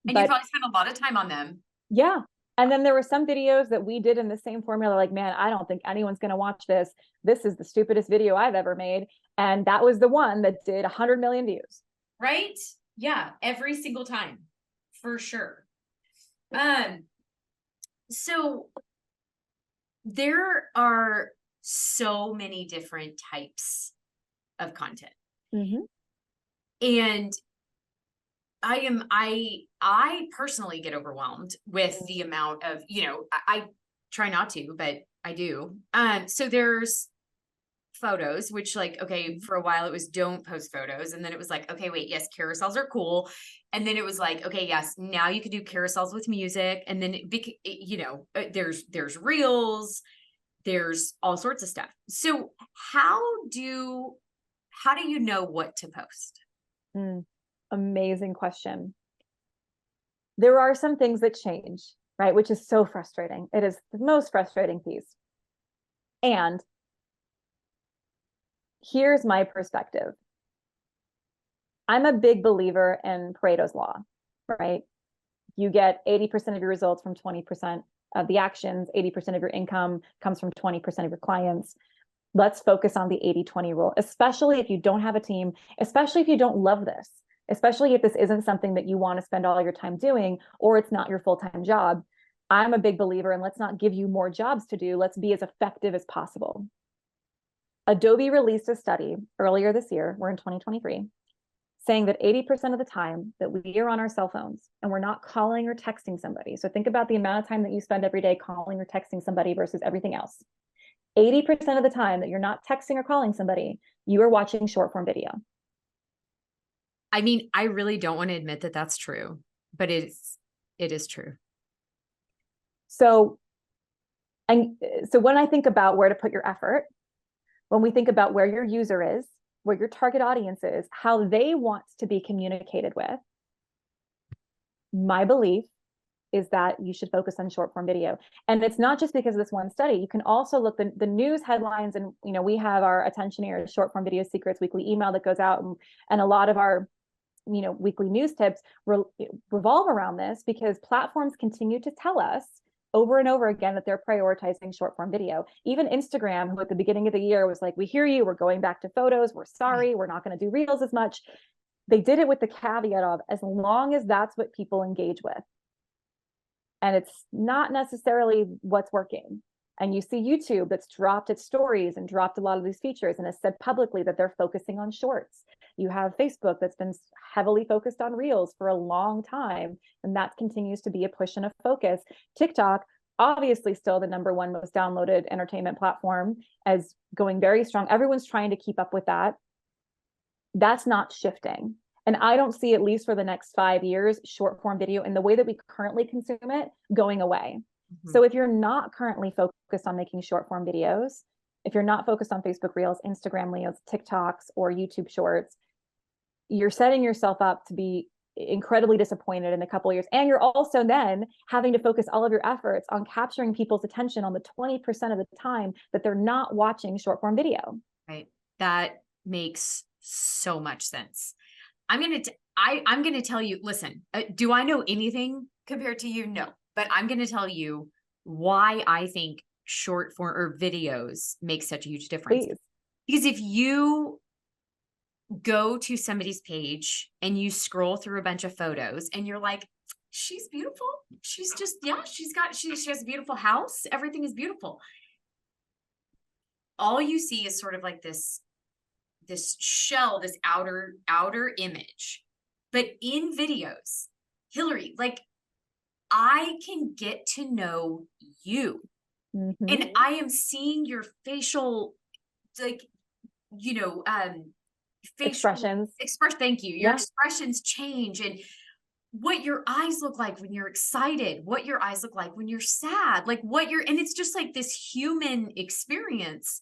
And you probably spent a lot of time on them. Yeah. And then there were some videos that we did in the same formula, like, man, I don't think anyone's going to watch this. This is the stupidest video I've ever made. And that was the one that did 100 million views. Right? Yeah. Every single time. For sure. So there are so many different types of content. Mm-hmm. And I personally get overwhelmed with the amount of, I try not to, but I do. So there's photos, which like, okay, for a while it was don't post photos. And then it was like, okay, wait, yes, carousels are cool. And then it was like, okay, yes, now you could do carousels with music. And then, there's reels, there's all sorts of stuff. So how do you know what to post? Amazing question. There are some things that change, right? Which is so frustrating. It is the most frustrating piece. And here's my perspective. I'm a big believer in Pareto's law, right? You get 80% of your results from 20% of the actions, 80% of your income comes from 20% of your clients. Let's focus on the 80-20 rule, especially if you don't have a team, especially if you don't love this, especially if this isn't something that you want to spend all your time doing, or it's not your full-time job. I'm a big believer in let's not give you more jobs to do. Let's be as effective as possible. Adobe released a study earlier this year, we're in 2023, saying that 80% of the time that we are on our cell phones and we're not calling or texting somebody. So think about the amount of time that you spend every day calling or texting somebody versus everything else. 80% of the time that you're not texting or calling somebody, you are watching short form video. I mean, I really don't want to admit that that's true, but it is true. So when I think about where to put your effort, when we think about where your user is, where your target audience is, how they want to be communicated with, my belief is that you should focus on short form video. And it's not just because of this one study. You can also look the news headlines, and we have our Attentioneers short form video secrets weekly email that goes out, and a lot of our weekly news tips revolve around this, because platforms continue to tell us over and over again that they're prioritizing short form video. Even Instagram, who at the beginning of the year was like, we hear you, we're going back to photos, we're sorry, we're not going to do reels as much. They did it with the caveat of, as long as that's what people engage with. And it's not necessarily what's working. And you see YouTube that's dropped its stories and dropped a lot of these features and has said publicly that they're focusing on shorts. You have Facebook that's been heavily focused on reels for a long time, and that continues to be a push and a focus. TikTok, obviously still the #1 most downloaded entertainment platform, as going very strong. Everyone's trying to keep up with that. That's not shifting. And I don't see, at least for the next 5 years, short form video in the way that we currently consume it going away. Mm-hmm. So if you're not currently focused on making short form videos, if you're not focused on Facebook Reels, Instagram Reels, TikToks, or YouTube Shorts, you're setting yourself up to be incredibly disappointed in a couple of years. And you're also then having to focus all of your efforts on capturing people's attention on the 20% of the time that they're not watching short form video. Right. That makes so much sense. I'm going to tell you, listen, do I know anything compared to you? No, but I'm going to tell you why I think short form or videos make such a huge difference. Please. Because if you go to somebody's page and you scroll through a bunch of photos and you're like, she's beautiful. She's just, yeah, she has a beautiful house. Everything is beautiful. All you see is sort of like this shell, this outer image. But in videos, Hilary, like, I can get to know you. Mm-hmm. And I am seeing your facial, like, expressions. Thank you. Your expressions change, and what your eyes look like when you're excited, what your eyes look like when you're sad, like and it's just like this human experience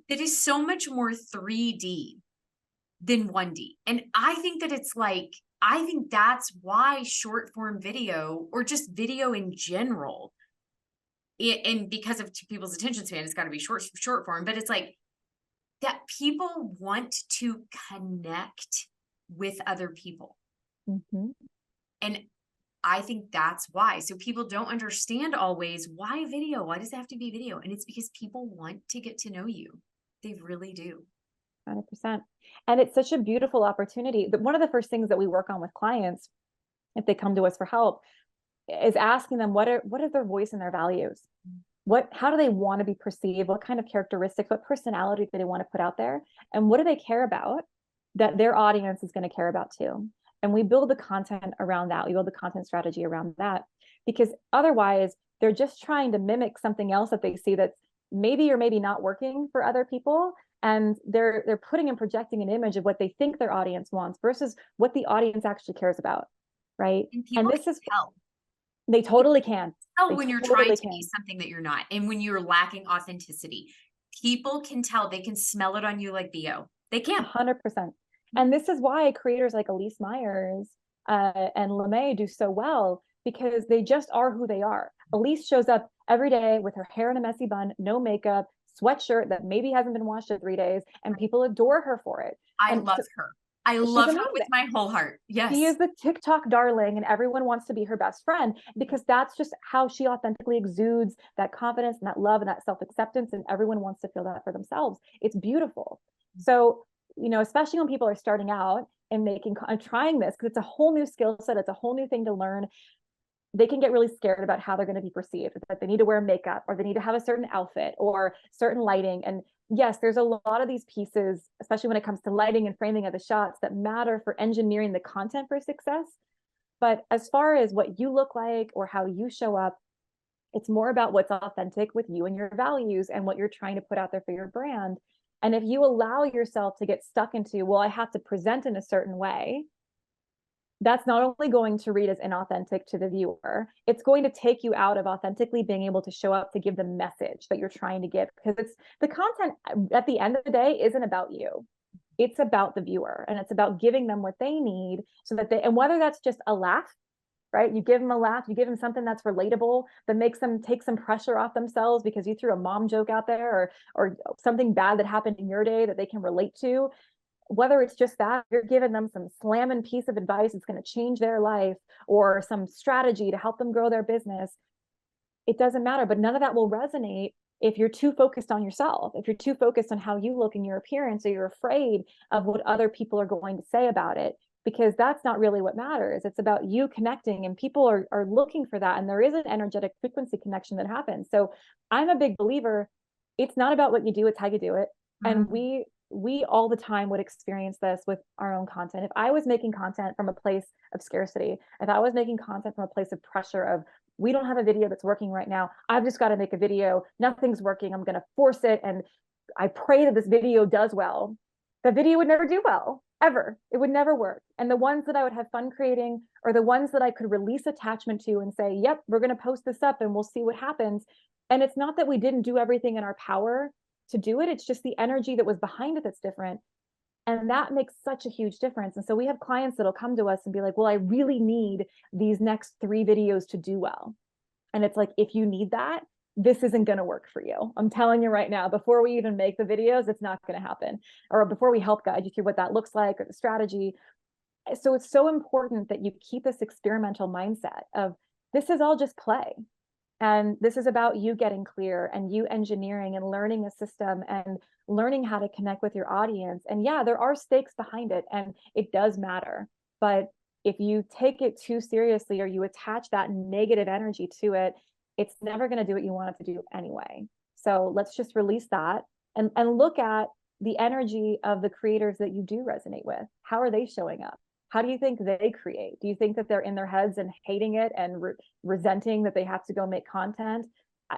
that is so much more 3D than 1D. And I think that I think that's why short form video, or just video in general, and because of people's attention span, it's got to be short form, but it's like that people want to connect with other people. Mm-hmm. And I think that's why. So people don't understand always, why video? Why does it have to be video? And it's because people want to get to know you. They really do. 100%. And it's such a beautiful opportunity. One of the first things that we work on with clients, if they come to us for help, is asking them what are their voice and their values. how do they want to be perceived? What kind of characteristics, what personality do they want to put out there? And what do they care about that their audience is going to care about too? And we build the content around that. We build the content strategy around that, because otherwise they're just trying to mimic something else that they see that's maybe or maybe not working for other people. And they're putting and projecting an image of what they think their audience wants versus what the audience actually cares about. Right. And And people this can is, tell. they totally can. Tell They when you're trying totally to be can. something that you're not, and when you're lacking authenticity. People can tell. They can smell it on you like BO. They can. 100%. And this is why creators like Elise Myers and LeMay do so well, because they just are who they are. Elise shows up every day with her hair in a messy bun, no makeup, sweatshirt that maybe hasn't been washed in 3 days, and people adore her for it. I And love so, her. I she's love her amazing. with my whole heart. Yes. She is the TikTok darling, and everyone wants to be her best friend because that's just how she authentically exudes that confidence and that love and that self-acceptance, and everyone wants to feel that for themselves. It's beautiful. So, especially when people are starting out and trying this, because it's a whole new skill set, it's a whole new thing to learn. They can get really scared about how they're going to be perceived, that they need to wear makeup or they need to have a certain outfit or certain lighting. And yes, there's a lot of these pieces, especially when it comes to lighting and framing of the shots, that matter for engineering the content for success. But as far as what you look like or how you show up, it's more about what's authentic with you and your values and what you're trying to put out there for your brand. And if you allow yourself to get stuck into, well, I have to present in a certain way, that's not only going to read as inauthentic to the viewer, it's going to take you out of authentically being able to show up to give the message that you're trying to give. Because it's the content at the end of the day isn't about you. It's about the viewer, and it's about giving them what they need so that and whether that's just a laugh, right? You give them a laugh, you give them something that's relatable, that makes them take some pressure off themselves because you threw a mom joke out there, or something bad that happened in your day that they can relate to. Whether it's just that, you're giving them some slamming piece of advice that's going to change their life, or some strategy to help them grow their business, it doesn't matter. But none of that will resonate if you're too focused on yourself, if you're too focused on how you look in your appearance, or you're afraid of what other people are going to say about it, because that's not really what matters. It's about you connecting, and people are looking for that. And there is an energetic frequency connection that happens. So I'm a big believer. It's not about what you do, it's how you do it. And we all the time would experience this with our own content. If I was making content from a place of scarcity, if I was making content from a place of pressure of, we don't have a video that's working right now, I've just got to make a video, nothing's working, I'm going to force it, and I pray that this video does well, the video would never do well, ever. It would never work. And the ones that I would have fun creating are the ones that I could release attachment to and say, yep, we're going to post this up and we'll see what happens. And it's not that we didn't do everything in our power to do it, it's just the energy that was behind it that's different. And that makes such a huge difference. And so we have clients that'll come to us and be like, well, I really need these next 3 videos to do well. And it's like, if you need that, this isn't going to work for you. I'm telling you right now, before we even make the videos, it's not going to happen. Or before we help guide you through what that looks like or the strategy. So it's so important that you keep this experimental mindset of, this is all just play. And this is about you getting clear and you engineering and learning a system and learning how to connect with your audience. And yeah, there are stakes behind it and it does matter. But if you take it too seriously or you attach that negative energy to it, it's never going to do what you want it to do anyway. So let's just release that and look at the energy of the creators that you do resonate with. How are they showing up? How do you think they create? Do you think that they're in their heads and hating it and resenting that they have to go make content?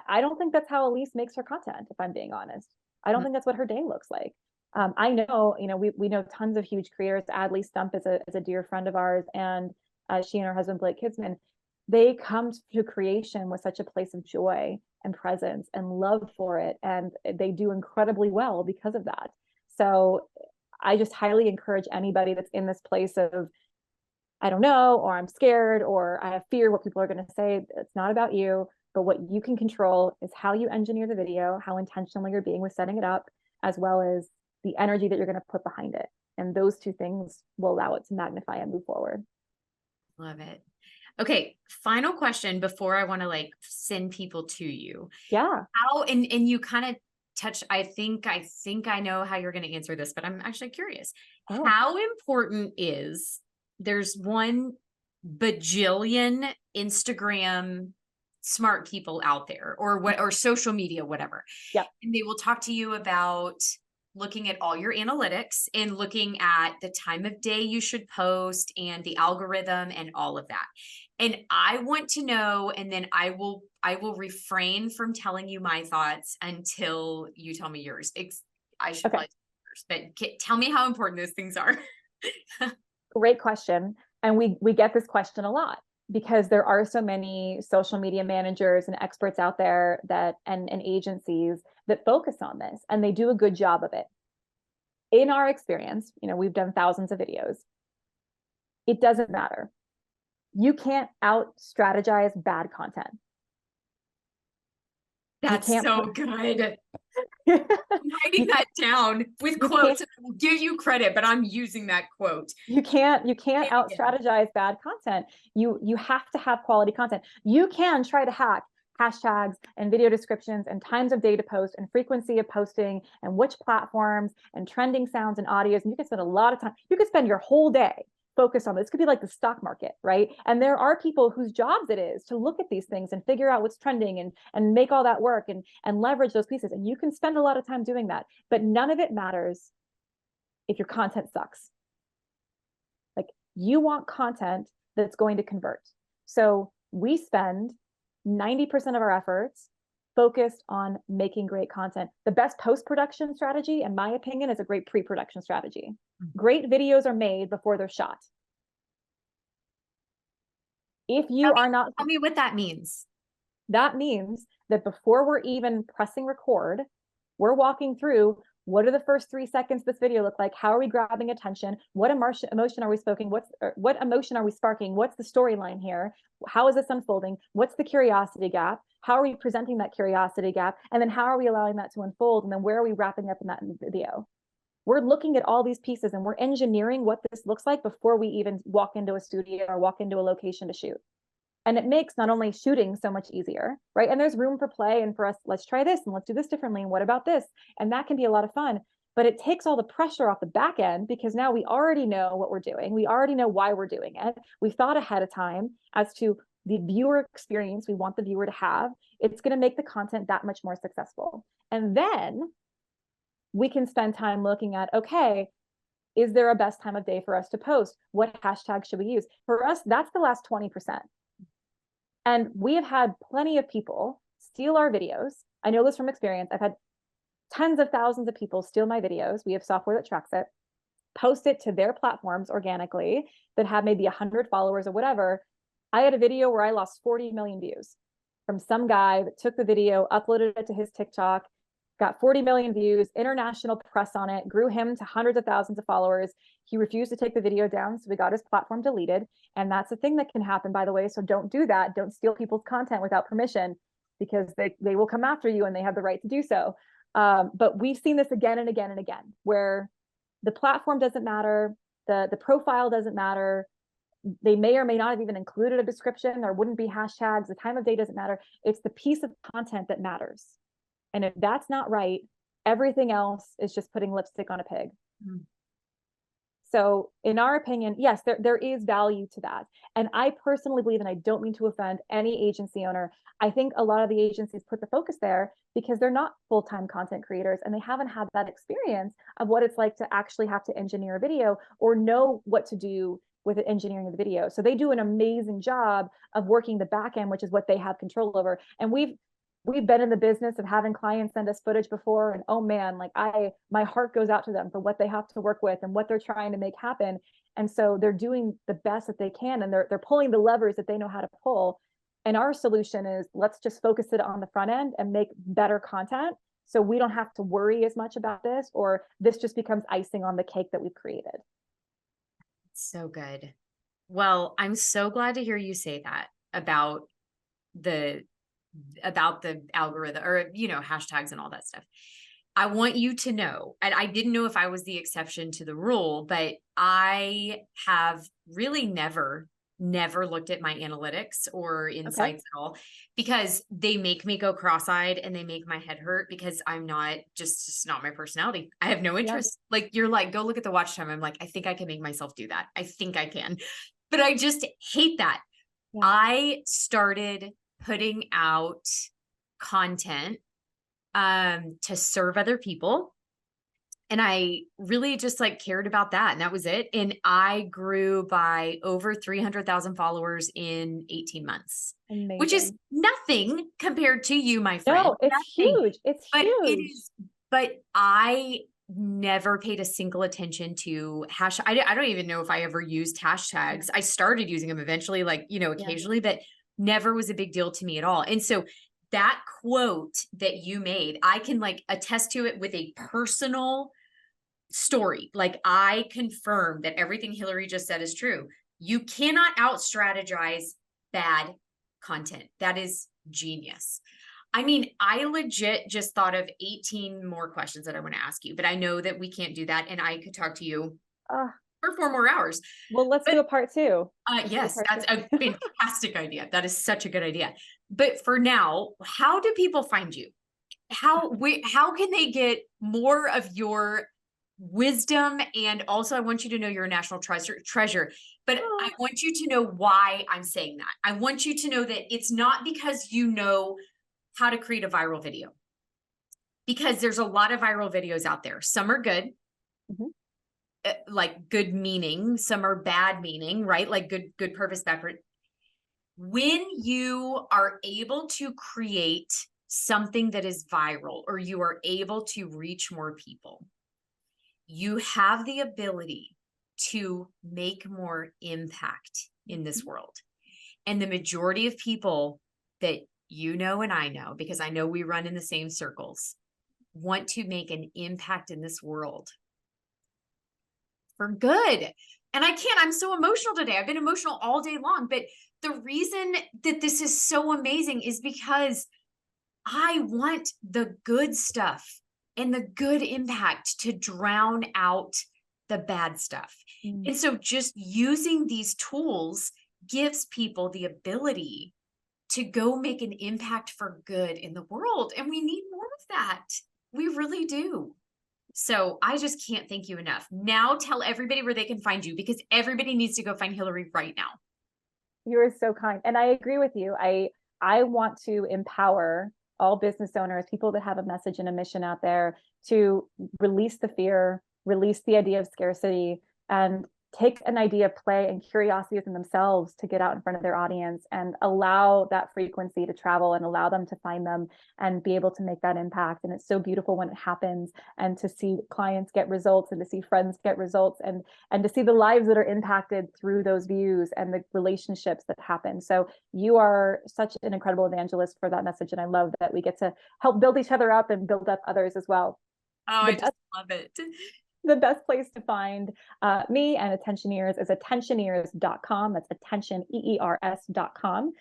I don't think that's how Elise makes her content, if I'm being honest. I don't think that's what her day looks like. I know, we know tons of huge creators. Adley Stump is a dear friend of ours, and she and her husband, Blake Kidsman, they come to creation with such a place of joy and presence and love for it. And they do incredibly well because of that. So I just highly encourage anybody that's in this place of, I don't know, or I'm scared, or I have fear what people are going to say. It's not about you, but what you can control is how you engineer the video, how intentional you're being with setting it up, as well as the energy that you're going to put behind it. And those 2 things will allow it to magnify and move forward. Love it. Okay. Final question before I want to send people to you. Yeah. How, and you kind of touch, I think I know how you're going to answer this, but I'm actually curious. Oh. How important is, there's 1 bajillion Instagram smart people out there, or social media, whatever. Yep. And they will talk to you about looking at all your analytics and looking at the time of day you should post and the algorithm and all of that. And I want to know, and then I will refrain from telling you my thoughts until you tell me yours. I should probably tell yours, but tell me how important those things are. Great question. And we get this question a lot because there are so many social media managers and experts out there and agencies that focus on this, and they do a good job of it. In our experience, we've done thousands of videos. It doesn't matter. You can't out strategize bad content. That's so good. I'm writing that down with quotes. I will give you credit, but I'm using that quote. You can't out strategize bad content. You have to have quality content. You can try to hack hashtags and video descriptions and times of day to post and frequency of posting and which platforms and trending sounds and audios. And you can spend a lot of time. You could spend your whole day focused on this. It could be like the stock market, right? And there are people whose jobs it is to look at these things and figure out what's trending and make all that work and leverage those pieces. And you can spend a lot of time doing that, but none of it matters if your content sucks. Like, you want content that's going to convert. So we spend 90% of our efforts focused on making great content. The best post-production strategy, in my opinion, is a great pre-production strategy. Great videos are made before they're shot. If you are not... Tell me what that means. That means that before we're even pressing record, we're walking through, what are the first 3 seconds of this video look like? How are we grabbing attention? What emotion are we sparking? What emotion are we sparking? What's the storyline here? How is this unfolding? What's the curiosity gap? How are we presenting that curiosity gap? And then how are we allowing that to unfold? And then where are we wrapping up in that video? We're looking at all these pieces and we're engineering what this looks like before we even walk into a studio or walk into a location to shoot. And it makes not only shooting so much easier, right? And there's room for play and for us, let's try this and let's do this differently. And what about this? And that can be a lot of fun, but it takes all the pressure off the back end because now we already know what we're doing. We already know why we're doing it. We thought ahead of time as to the viewer experience we want the viewer to have. It's going to make the content that much more successful. And then we can spend time looking at, okay, is there a best time of day for us to post? What hashtag should we use? For us, that's the last 20%. And we have had plenty of people steal our videos. I know this from experience. I've had tens of thousands of people steal my videos. We have software that tracks it, post it to their platforms organically that have maybe 100 followers or whatever. I had a video where I lost 40 million views from some guy that took the video, uploaded it to his TikTok, got 40 million views, international press on it, grew him to hundreds of thousands of followers. He refused to take the video down, so we got his platform deleted. And that's a thing that can happen, by the way. So don't do that. Don't steal people's content without permission, because they will come after you and they have the right to do so. But we've seen this again and again and again, where the platform doesn't matter, the profile doesn't matter. They may or may not have even included a description. There wouldn't be hashtags. The time of day doesn't matter. It's the piece of content that matters. And if that's not right, everything else is just putting lipstick on a pig. Mm-hmm. So in our opinion, yes, there is value to that. And I personally believe, and I don't mean to offend any agency owner, I think a lot of the agencies put the focus there because they're not full-time content creators and they haven't had that experience of what it's like to actually have to engineer a video or know what to do with the engineering of the video. So they do an amazing job of working the back end, which is what they have control over. And we've been in the business of having clients send us footage before, and oh man, like my heart goes out to them for what they have to work with and what they're trying to make happen. And so they're doing the best that they can, and they're pulling the levers that they know how to pull. And our solution is, let's just focus it on the front end and make better content so we don't have to worry as much about this, or this just becomes icing on the cake that we've created. So good. Well, I'm so glad to hear you say that about the algorithm, or, hashtags and all that stuff. I want you to know, and I didn't know if I was the exception to the rule, but I have really never looked at my analytics or insights at all, because they make me go cross-eyed and they make my head hurt, because I'm not just not my personality. I have no interest. Yeah. Like, you're like, go look at the watch time. I'm like, I think I can make myself do that. I think I can, but I just hate that. Yeah. I started putting out content to serve other people. And I really just like cared about that. And that was it. And I grew by over 300,000 followers in 18 months, which is Amazing. nothing compared to you, my friend. No, it's Nothing. huge. It's But it huge. is, but I never paid a single attention to hashtag. I don't even know if I ever used hashtags. I started using them eventually, like, occasionally, but never was a big deal to me at all. And so that quote that you made, I can like attest to it with a personal story. Like I confirm that everything Hilary just said is true. You cannot out strategize bad content. That is genius. I mean, I legit just thought of 18 more questions that I want to ask you, but I know that we can't do that. And I could talk to you Uh, for 4 more hours. well, let's do a part two. Yes, that's a fantastic idea. That is such a good idea. But for now, how do people find you? How can they get more of your wisdom? And also, I want you to know you're a national treasure, but I want you to know why I'm saying that. I want you to know that it's not because you know how to create a viral video, because there's a lot of viral videos out there. Some are good, like good meaning. Some are bad meaning, right? Like good purpose, bad purpose. When you are able to create something that is viral, or you are able to reach more people, you have the ability to make more impact in this world. And the majority of people that you know and I know, because I know we run in the same circles, want to make an impact in this world for good. And I'm so emotional today. I've been emotional all day long, but the reason that this is so amazing is because I want the good stuff and the good impact to drown out the bad stuff. And so just using these tools gives people the ability to go make an impact for good in the world. And we need more of that. We really do. So I just can't thank you enough. Now tell everybody where they can find you, because everybody needs to go find Hilary right now. You're so kind. And I agree with you. I want to empower all business owners, people that have a message and a mission out there, to release the fear, release the idea of scarcity, and take an idea of play and curiosity within themselves to get out in front of their audience and allow that frequency to travel and allow them to find them and be able to make that impact. And it's so beautiful when it happens, and to see clients get results and to see friends get results, and to see the lives that are impacted through those views and the relationships that happen. So you are such an incredible evangelist for that message. And I love that we get to help build each other up and build up others as well. Oh, I just love it. The best place to find me and Attentioneers is attentioneers.com. That's attentioneers.com.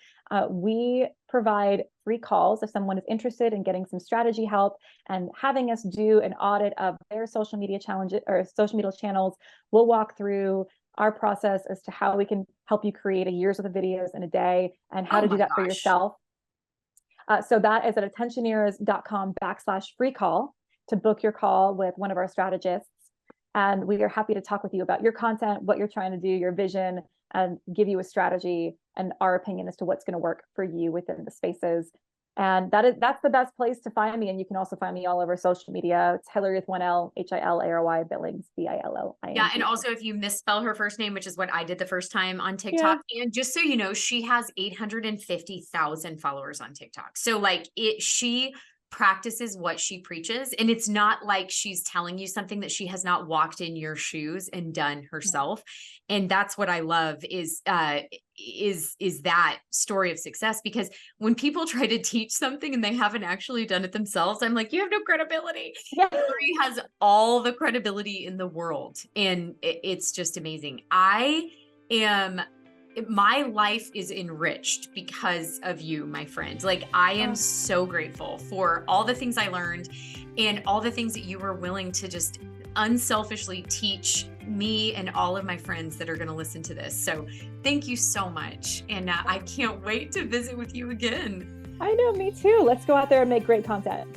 We provide free calls if someone is interested in getting some strategy help and having us do an audit of their social media challenges or social media channels. We'll walk through our process as to how we can help you create a year's worth of videos in a day and how to do that for yourself. So that is at attentioneers.com/free call to book your call with one of our strategists. And we are happy to talk with you about your content, what you're trying to do, your vision, and give you a strategy and our opinion as to what's going to work for you within the spaces. And that's the best place to find me. And you can also find me all over social media. It's Hilary with 1L, Hilary Billings, Billings. Yeah. And also, if you misspell her first name, which is what I did the first time on TikTok, and just so you know, she has 850,000 followers on TikTok. So like she practices what she preaches, and it's not like she's telling you something that she has not walked in your shoes and done herself. And that's what I love is that story of success, because when people try to teach something and they haven't actually done it themselves, I'm like, you have no credibility. Hilary has all the credibility in the world, and it's just amazing. My life is enriched because of you, my friend. Like, I am so grateful for all the things I learned and all the things that you were willing to just unselfishly teach me and all of my friends that are going to listen to this. So thank you so much. And I can't wait to visit with you again. I know, me too. Let's go out there and make great content.